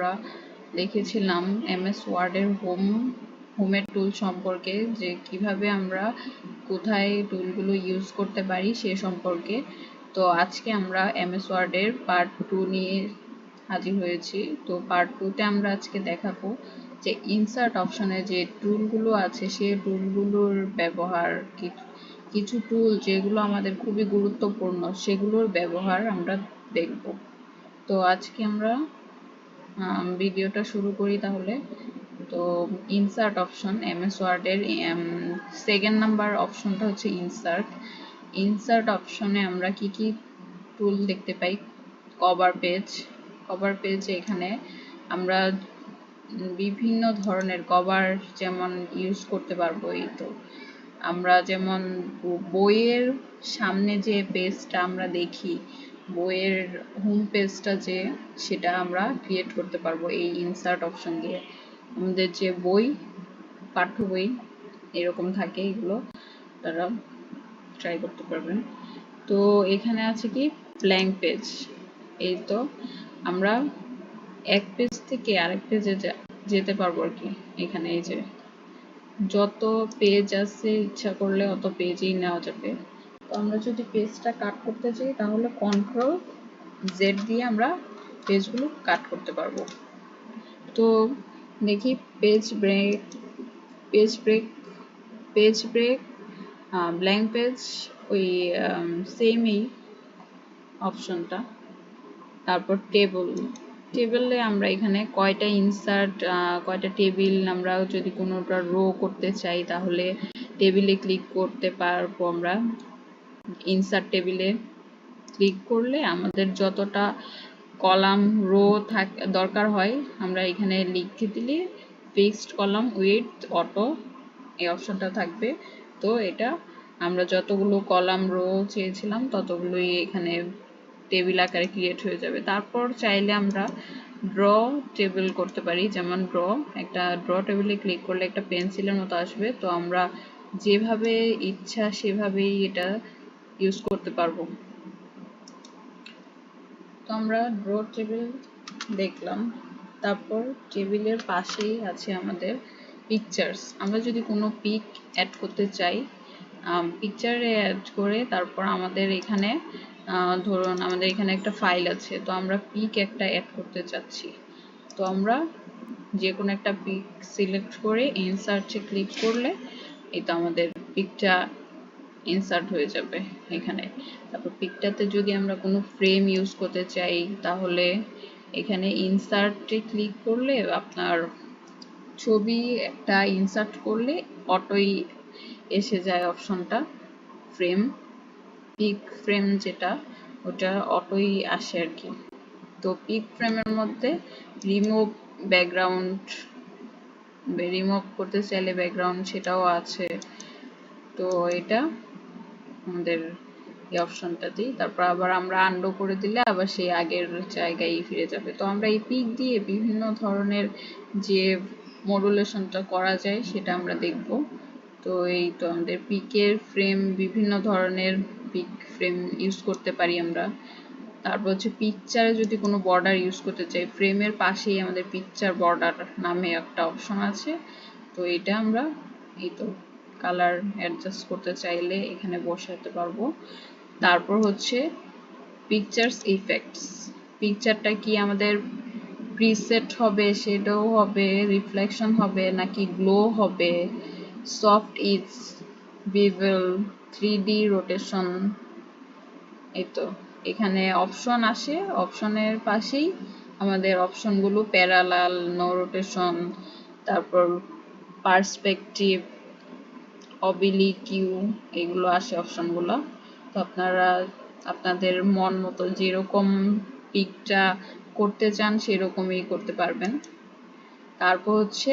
আমরা দেখেছিলাম এমএস ওয়ার্ডের হোমের টুল সম্পর্কে, যে কিভাবে আমরা কোথায় টুলগুলো ইউজ করতে পারি সে সম্পর্কে। তো আজকে আমরা এমএস ওয়ার্ডের পার্ট 2 নিয়ে হাজির হয়েছি। তো পার্ট 2তে আমরা আজকে দেখাবো যে ইনসার্ট অপশনে যে টুলগুলো আছে সেই টুলগুলোর ব্যবহার, কিছু টুল যেগুলো আমাদের খুবই গুরুত্বপূর্ণ সেগুলোর ব্যবহার আমরা দেখব। তো আজকে আমরা ভিডিওটা শুরু করি তাহলে। তো ইনসার্ট অপশন, এমএস ওয়ার্ডের সেকেন্ড নাম্বার অপশনটা হচ্ছে ইনসার্ট। ইনসার্ট অপশনে আমরা কি কি টুল দেখতে পাই? কভার পেজ, এখানে আমরা বিভিন্ন ধরনের কভার যেমন ইউজ করতে পারবো। এই তো আমরা যেমন বইয়ের সামনে যে পেজটা আমরা দেখি, বইয়ের হোম পেজটা যে, সেটা আমরা ক্রিয়েট করতে পারবো এই ইনসার্ট অপশন দিয়ে। আমাদের যে বই, পাঠ্য বই এরকম থাকে, এগুলো তারা ট্রাই করতে পারবেন। তো এখানে আছে কি ব্ল্যাঙ্ক পেজ। এই তো আমরা এক পেজ থেকে আরেক পেজে যেতে পারবো আর কি। এখানে এই যে যত পেজ আছে ইচ্ছা করলে অত পেজই নেওয়া যাবে। তো আমরা যদি পেজটা কাট করতে চাই তাহলে কন্ট্রোল জেড দিয়ে আমরা পেজগুলো কাট করতে পারবো। তো দেখি পেজ ব্রেক, ব্ল্যাঙ্ক পেজ, ওই সেমই অপশনটা। তারপর টেবিলে আমরা এখানে কয়টা ইনসার্ট, কয়টা টেবিল, আমরা যদি কোনোটা রো করতে চাই তাহলে টেবিলে ক্লিক করতে পারবো। আমরা ইনসার্ট টেবিলে ক্লিক করলে আমাদের যতটা কলাম রো দরকার হয় আমরা এখানে লিখে দিলে ফিক্সড কলাম উইথ অটো এই অপশনটা থাকবে। তো এটা আমরা যতগুলো কলাম রো চেয়েছিলাম ততগুলোই এখানে টেবিল আকারে ক্রিয়েট হয়ে যাবে। তারপর চাইলে আমরা ড্র টেবিল করতে পারি, যেমন একটা ড্র টেবিলে ক্লিক করলে একটা পেন্সিলের মতো আসবে। তো আমরা যেভাবে ইচ্ছা সেভাবেই এটা ইউজ করতে পারবো। তো আমরা ড্র টেবিল দেখলাম। তারপর টেবিলের পাশেই আছে আমাদের পিকচার্স। আমরা যদি কোনো পিক অ্যাড করতে চাই, পিকচারে অ্যাড করে তারপর আমাদের এখানে ধরুন আমাদের এখানে একটা ফাইল আছে, তো আমরা পিক একটা অ্যাড করতে চাচ্ছি। তো আমরা যে কোনো একটা পিক সিলেক্ট করে ইনসার্টে ক্লিক করলে এই তো আমাদের পিকটা ইনসার্ট হয়ে যাবে এখানে। তারপর পিকটাতে যদি আমরা কোনো ফ্রেম ইউজ করতে চাই তাহলে এখানে ইনসার্টে ক্লিক করলে আপনার ছবি একটা ইনসার্ট করলে অটোই এসে যায় অপশনটা পিক ফ্রেম, যেটা ওটা অটোই আসে আর কি। তো পিক ফ্রেমের মধ্যে রিমুভ করতে চাইলে ব্যাকগ্রাউন্ড সেটাও আছে। তো এটা আমাদের এই অপশনটা দিই, তারপর আবার আমরা আনডু করে দিলে আবার সেই আগের জায়গায় ফিরে যাবে। তো আমরা এই পিক দিয়ে বিভিন্ন ধরনের যে মডুলেশনটা করা যায় সেটা আমরা দেখব। তো এই তো আমাদের পিকের ফ্রেম, বিভিন্ন ধরনের পিক ফ্রেম ইউজ করতে পারি আমরা। তারপর হচ্ছে পিকচারে যদি কোনো বর্ডার ইউজ করতে চাই, ফ্রেমের পাশেই আমাদের পিকচার বর্ডার নামে একটা অপশন আছে। তো এটা আমরা এই তো কালার অ্যাডজাস্ট করতে চাইলে এখানে বসাতে পারবো। তারপর হচ্ছে পিকচার্স ইফেক্টস। পিকচারটা কি আমাদের প্রিসেট হবে, শেডো হবে, রিফ্লেকশন হবে, নাকি গ্লো হবে, soft is, bevel, 3D rotation. এই তো এখানে অপশন আসে, অপশনের পাশেই আমাদের অপশনগুলো প্যারালাল, নো রোটেশন, তারপর পার্সপেক্টিভ, অবিলিকিউ, এগুলো আসে অপশনগুলো। তো আপনারা আপনাদের মন মতো যেরকম পিকটা করতে চান সেরকমই করতে পারবেন। তারপর হচ্ছে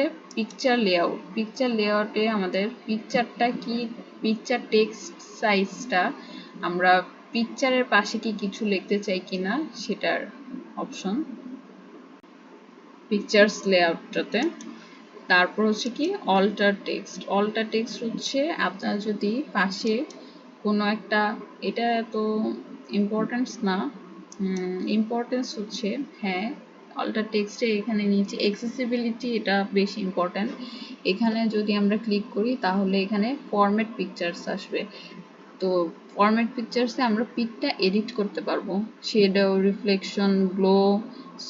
পিকচার লেআউটে আমাদের পিকচারটা কি, পিকচার টেক্সট সাইজটা আমরা পিকচারের পাশে কি কিছু লিখতে চাই কিনা সেটার অপশন পিকচার্স লেআউটটাতে। তারপর হচ্ছে কি অল্টার টেক্সট হচ্ছে আপনার যদি পাশে কোনো একটা, এটা তো ইম্পর্টেন্স না, ইম্পর্টেন্স হচ্ছে হ্যাঁ অল্টার টেক্সটে এখানে নিচে অ্যাক্সেসিবিলিটি, এটা বেশি ইম্পর্ট্যান্ট। এখানে যদি আমরা ক্লিক করি তাহলে এখানে ফরম্যাট পিকচার্স আসবে। তো ফরম্যাট পিকচার্সে আমরা পিকটা এডিট করতে পারবো, shadow, reflection, glow,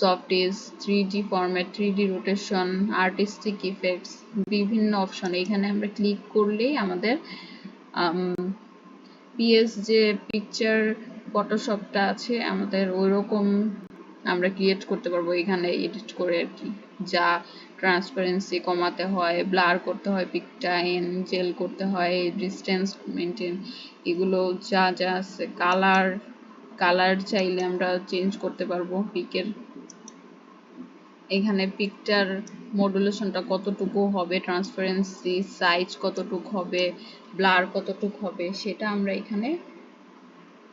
soft edge, 3D format, 3D rotation, artistic effects, বিভিন্ন অপশন। এখানে আমরা ক্লিক করলেই আমাদের পিএস যে পিকচার ফটোশপটা আছে আমাদের ওইরকম আমরা ক্রিয়েট করতে পারবো এখানে এডিট করে আর কি। যা ট্রান্সপারেন্সি কমাতে হয়, ব্লার করতে হয়, পিকটা এনজেল করতে হয়, ডিস্টেন্স মেনটেন, এগুলো যা যা আছে, কালার চাইলে আমরা চেঞ্জ করতে পারবো পিকের। এখানে পিকটার মডুলেশনটা কতটুকু হবে, ট্রান্সপারেন্সি সাইজ কতটুকু হবে, ব্লার কতটুকু হবে, সেটা আমরা এখানে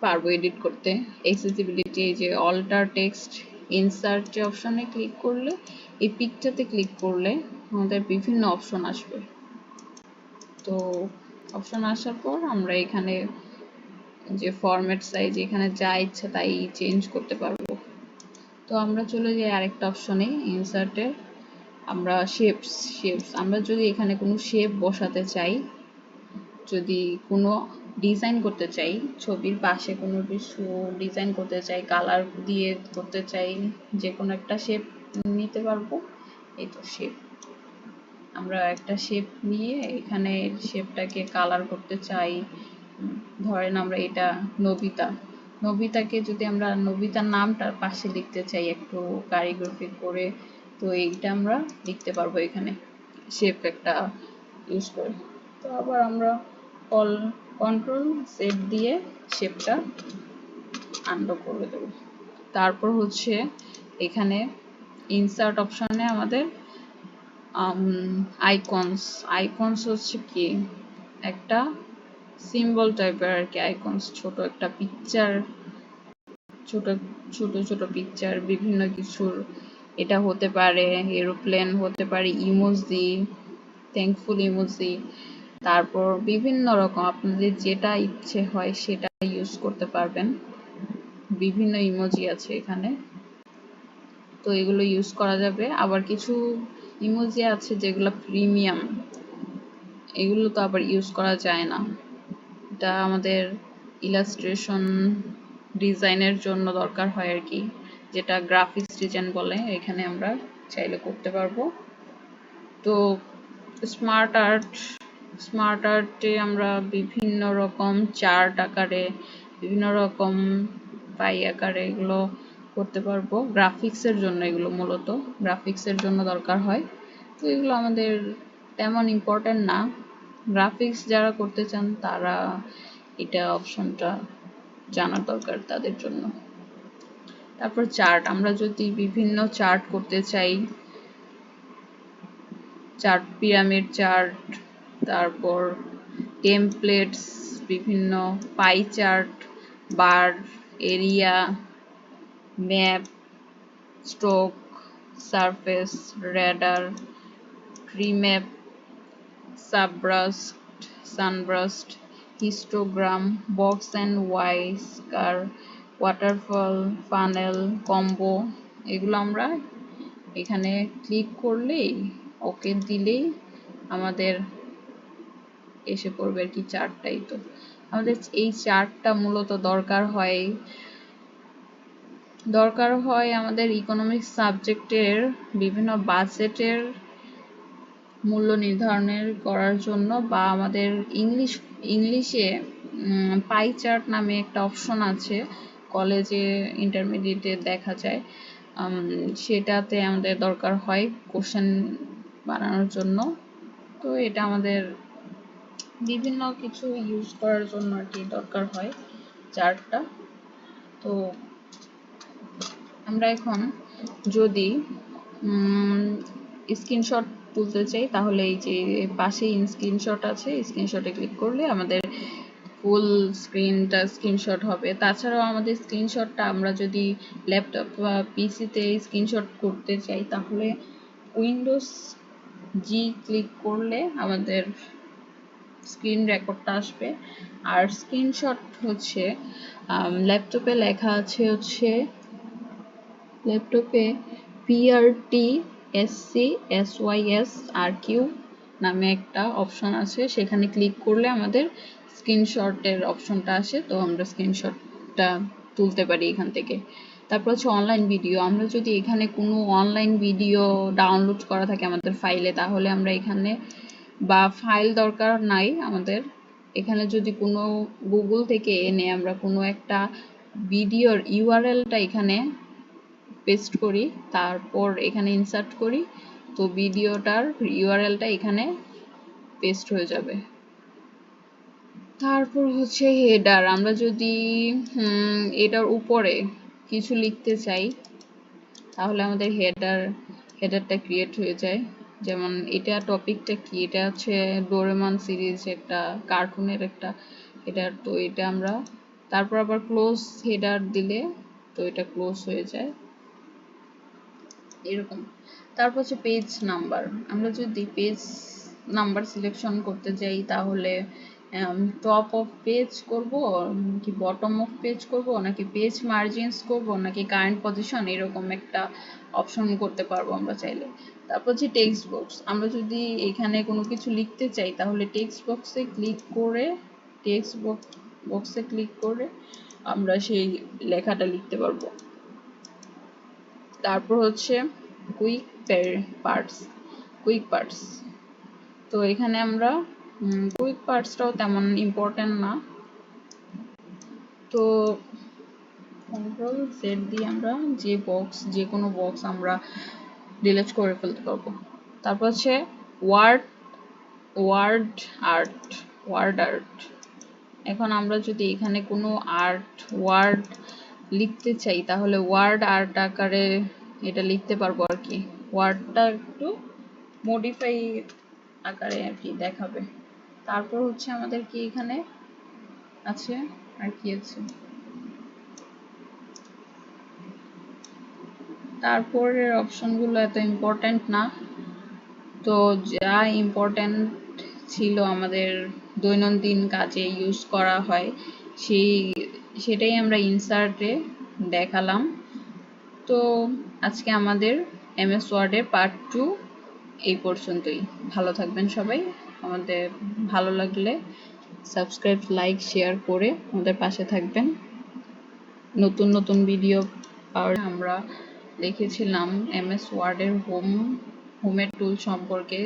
পারবো এডিট করতে। অ্যাক্সেসিবিলিটি, যে অল্টার টেক্সট ইনসার্ট যে অপশনে ক্লিক করলে, এই পিকটাতে ক্লিক করলে আমাদের বিভিন্ন অপশন আসবে। তো অপশন আসার পর আমরা এখানে যে ফরম্যাট সাইজ, এখানে যা ইচ্ছা তাই চেঞ্জ করতে পারবো। তো আমরা চলে যাই আরেকটা অপশনে, ইনসার্টে। আমরা শেপস আমরা যদি এখানে কোনো শেপ বসাতে চাই, যদি কোনো ডিজাইন করতে চাই, ছবির পাশে কোনো কিছু ডিজাইন করতে চাই, কালার দিয়ে করতে চাই, যে কোনো একটা শেপ নিতে পারবো। এই তো শেপ, আমরা একটা শেপ নিয়ে এখানে শেপটাকে কালার করতে চাই। ধরেন আমরা এটা নবিতাকে যদি আমরা নবিতার নামটার পাশে লিখতে চাই একটু কারিগ্রাফি করে, তো এইটা আমরা লিখতে পারবো এখানে শেপ একটা ইউজ করে। তো আবার আমরা কন্ট্রোল সেট দিয়ে শেপটা আনডু করে দেব। তারপর হচ্ছে এখানে ইনসার্ট অপশনে আমাদের আইকনস হচ্ছে কি একটা সিম্বল টাইপের আর কি। আইকনস ছোট একটা পিকচার, ছোট ছোট পিকচার বিভিন্ন কিছুর। এটা হতে পারে এরোপ্লেন, হতে পারে ইমোজি, থ্যাঙ্কফুল ইমোজি, তারপর বিভিন্ন রকম আপনাদের যেটা ইচ্ছে হয় সেটা ইউজ করতে পারবেন। বিভিন্ন ইমোজি আছে এখানে, তো এগুলো ইউজ করা যাবে। আবার কিছু ইমোজি আছে যেগুলো প্রিমিয়াম, এগুলো তো আবার ইউজ করা যায় না। এটা আমাদের ইলাস্ট্রেশন ডিজাইনের জন্য দরকার হয় আর কি, যেটা গ্রাফিক্স ডিজাইন বলে, এখানে আমরা চাইলে করতে পারবো। তো স্মার্ট আর্টে আমরা বিভিন্ন রকম চার্ট আকারে, বিভিন্ন রকম পাই আকারে এগুলো করতে পারবো। গ্রাফিক্সের জন্য এগুলো মূলত গ্রাফিক্সের জন্য দরকার হয়। তো এগুলো আমাদের তেমন ইম্পর্টেন্ট না, গ্রাফিক্স যারা করতে চান তারা এটা অপশনটা জানা দরকার তাদের জন্য। তারপর চার্ট, আমরা যদি বিভিন্ন চার্ট করতে চাই, চার্ট, পিরামিড চার্ট, তারপর টেমপ্লেটস, বিভিন্ন pie chart, bar, area, map, stock, surface, radar, tree map, sunburst, histogram, box and whisker, waterfall, funnel, combo, এগুলো আমরা এখানে ক্লিক করলেই, ওকে দিলেই আমাদের এসে পড়বে আর কি চার্টটাই। তো আমাদের এই চার্টটা মূলত দরকার হয় আমাদের ইকোনমিক্স সাবজেক্টের বিভিন্ন বাজেটের মূল্য নির্ধারণের করার জন্য, বা আমাদের ইংলিশে পাই চার্ট নামে একটা অপশন আছে, কলেজে ইন্টারমিডিয়েটে দেখা যায়, সেটাতে আমাদের দরকার হয় কোশ্চেন বানানোর জন্য। তো এটা আমাদের বিভিন্ন কিছু ইউজ করার জন্য আর কি দরকার হয় চার্টটা। তো আমরা এখন যদি স্ক্রিনশট তুলতে চাই, তাহলে এই যে পাশেই স্ক্রিনশট আছে, স্ক্রিনশটে ক্লিক করলে আমাদের ফুল স্ক্রিনটা স্ক্রিনশট হবে। তাছাড়াও আমাদের স্ক্রিনশটটা আমরা যদি ল্যাপটপ বা পিসিতে স্ক্রিনশট করতে চাই, তাহলে উইন্ডোজ জি ক্লিক করলে আমাদের স্ক্রিন রেকর্ডটা আসবে। আর স্ক্রিনশট হচ্ছে ল্যাপটপে লেখা আছে হচ্ছে, ল্যাপটপে PRTSCSYSRQ নামে একটা অপশন আছে, সেখানে ক্লিক করলে আমাদের স্ক্রিনশটের অপশনটা আসে, তো আমরা স্ক্রিনশটটা তুলতে পারি এখান থেকে। তারপর হচ্ছে অনলাইন ভিডিও। আমরা যদি এখানে কোনো অনলাইন ভিডিও ডাউনলোড করা থাকে আমাদের ফাইলে, তাহলে আমরা এখানে, বা ফাইল দরকার নাই আমাদের, এখানে যদি কোনো গুগল থেকে এনে আমরা কোনো একটা ভিডিওর ইউআরএলটা এখানে পেস্ট করি, তারপর এখানে ইনসার্ট করি, তো ভিডিওটার ইউআরএলটা এখানে পেস্ট হয়ে যাবে। তারপর হচ্ছে হেডার। আমরা যদি এটার উপরে কিছু লিখতে চাই, তাহলে আমাদের হেডারটা ক্রিয়েট হয়ে যায়। যেমন এটা টপিকটা কি, এটা হচ্ছে ডোরেমন সিরিজ, একটা কার্টুনের একটা হেডার, তো এটা আমরা তারপর আবার ক্লোজ হেডার দিলে তো এটা ক্লোজ হয়ে যায় এরকম। তারপর হচ্ছে পেজ নাম্বার। আমরা যদি পেজ নাম্বার সিলেকশন করতে যাই, তাহলে টপ অফ পেজ করব, কি বটম অফ পেজ করব, নাকি পেজ মার্জিনস করব, নাকি কারেন্ট পজিশন, এরকম একটা অপশন করতে পারবো আমরা চাইলে। তারপর হচ্ছে টেক্সট বক্স। আমরা যদি এখানে কোনো কিছু লিখতে চাই, তাহলে টেক্সট বক্সে ক্লিক করে আমরা সেই লেখাটা লিখতে পারবো। তারপর হচ্ছে কুইক পার্টস। তো এখানে আমরা কুইক পার্টসটাও তেমন ইম্পর্টেন্ট না, তো কন্ট্রোল জেড দিয়ে আমরা যে কোনো বক্স আমরা ডিলিট করে ফেলতে পারবো। তারপর হচ্ছে ওয়ার্ড আর্ট। এখন আমরা যদি এখানে কোনো ওয়ার্ড লিখতে চাই, তাহলে ওয়ার্ড আর্ট আকারে এটা লিখতে পারবো আর কি। ওয়ার্ডটা একটু মডিফাই আকারে আর কি দেখাবে। তারপর হচ্ছে আমাদের কি এখানে আছে, আর কি আছে, তারপরের অপশনগুলো এত ইম্পর্টেন্ট না, তো যা ইম্পর্টেন্ট ছিল আমাদের দৈনন্দিন কাজে ইউজ করা হয় সেটাই আমরা ইনসার্টে দেখালাম। তো আজকে আমাদের এমএস ওয়ার্ডের পার্ট 2 এই পর্যন্তই। ভালো থাকবেন সবাই। আমাদের ভালো লাগলে সাবস্ক্রাইব, লাইক, শেয়ার করে আমাদের পাশে থাকবেন। নতুন নতুন ভিডিও পাওয়ার আমরা দেখেছিলাম এমএস ওয়ার্ডের হোমের টুল সম্পর্কে।